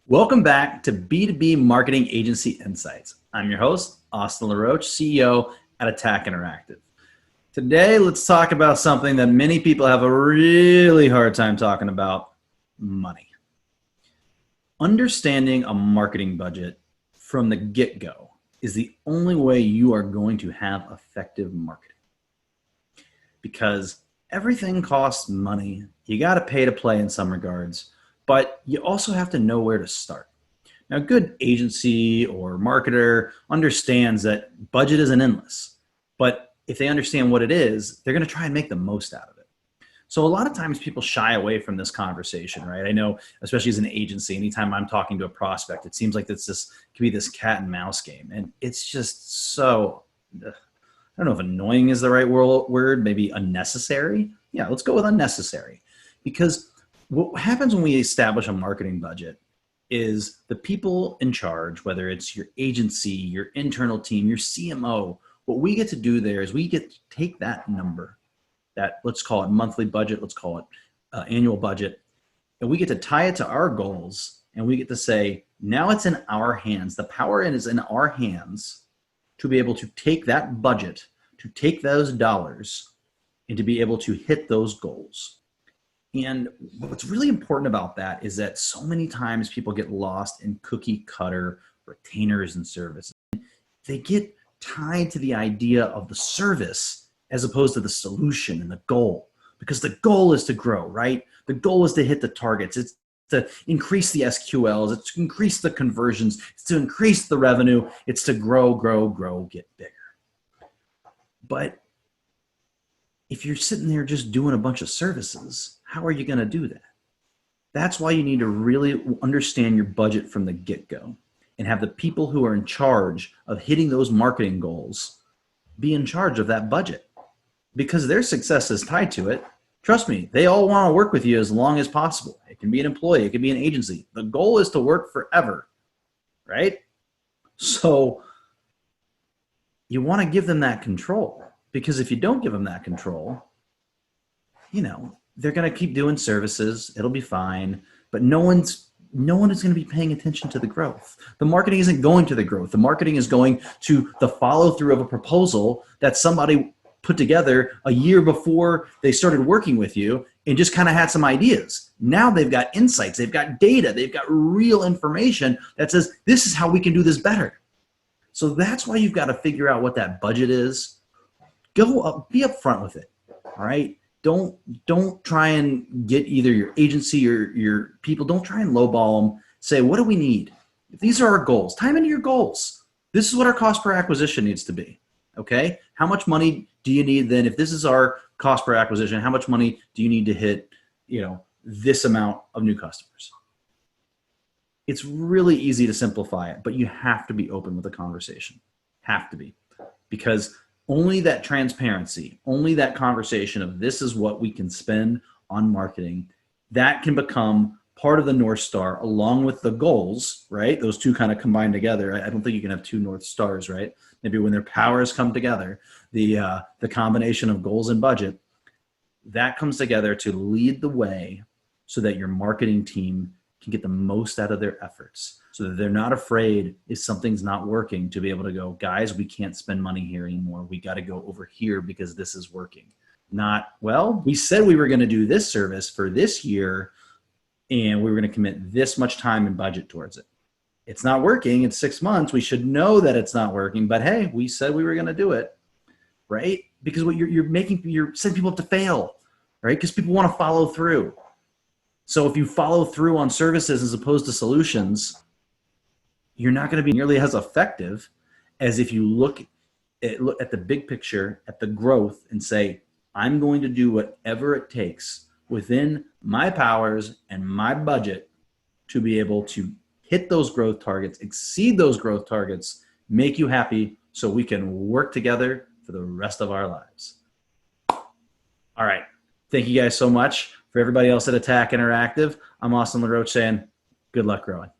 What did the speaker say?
Welcome back to B2B Marketing Agency Insights. I'm your host, Austin LaRoche, CEO at Attack Interactive. Today, let's talk about something that many people have a really hard time talking about: money. Understanding a marketing budget from the get-go is the only way you are going to have effective marketing. Because everything costs money. You got to pay to play in some regards, but you also have to know where to start. Now, a good agency or marketer understands that budget isn't endless, but if they understand what it is, they're going to try and make the most out of it. So a lot of times people shy away from this conversation, right? I know, especially as an agency, anytime I'm talking to a prospect, it seems like it can be this cat and mouse game. And it's just so, I don't know if annoying is the right word, maybe unnecessary. Yeah, let's go with unnecessary. Because what happens when we establish a marketing budget is the people in charge, whether it's your agency, your internal team, your CMO, what we get to do there is we get to take that number, that, let's call it monthly budget, let's call it annual budget, and we get to tie it to our goals, and we get to say, now it's in our hands. The power is in our hands to be able to take that budget, to take those dollars, and to be able to hit those goals. And what's really important about that is that so many times people get lost in cookie cutter retainers and services. They get tied to the idea of the service as opposed to the solution and the goal, because the goal is to grow, right? The goal is to hit the targets. It's to increase the SQLs. It's to increase the conversions. It's to increase the revenue. It's to grow, get bigger. But if you're sitting there just doing a bunch of services, how are you going to do that? That's why you need to really understand your budget from the get-go and have the people who are in charge of hitting those marketing goals be in charge of that budget, because their success is tied to it. Trust me, they all want to work with you as long as possible. It can be an employee, it can be an agency. The goal is to work forever, right? So you want to give them that control, because if you don't give them that control, they're going to keep doing services. It'll be fine, but no one is going to be paying attention to the growth. The marketing isn't going to the growth. The marketing is going to the follow through of a proposal that somebody put together a year before they started working with you and just kind of had some ideas. Now they've got insights, they've got data, they've got real information that says, this is how we can do this better. So that's why you've got to figure out what that budget is. Go up, be upfront with it. All right. Don't try and get either your agency or your people. Don't try and lowball them. Say, what do we need? If these are our goals, time into your goals. This is what our cost per acquisition needs to be. Okay. How much money do you need then? If this is our cost per acquisition, how much money do you need to hit, this amount of new customers? It's really easy to simplify it, but you have to be open with the conversation. Have to be, because only that transparency, only that conversation of this is what we can spend on marketing, that can become part of the North Star along with the goals, right? Those two kind of combine together. I don't think you can have two North Stars, right? Maybe when their powers come together, the combination of goals and budget, that comes together to lead the way so that your marketing team can get the most out of their efforts, so that they're not afraid if something's not working to be able to go, guys, we can't spend money here anymore. We got to go over here because this is working. Not, well, we said we were going to do this service for this year and we were going to commit this much time and budget towards it. It's not working. It's 6 months. We should know that it's not working, but hey, we said we were going to do it, right? Because what you're setting people up to fail, right? Because people want to follow through. So if you follow through on services as opposed to solutions, you're not going to be nearly as effective as if you look at the big picture, at the growth, and say, I'm going to do whatever it takes within my powers and my budget to be able to hit those growth targets, exceed those growth targets, make you happy so we can work together for the rest of our lives. All right. Thank you guys so much. For everybody else at Attack Interactive, I'm Austin LaRoche saying, good luck growing.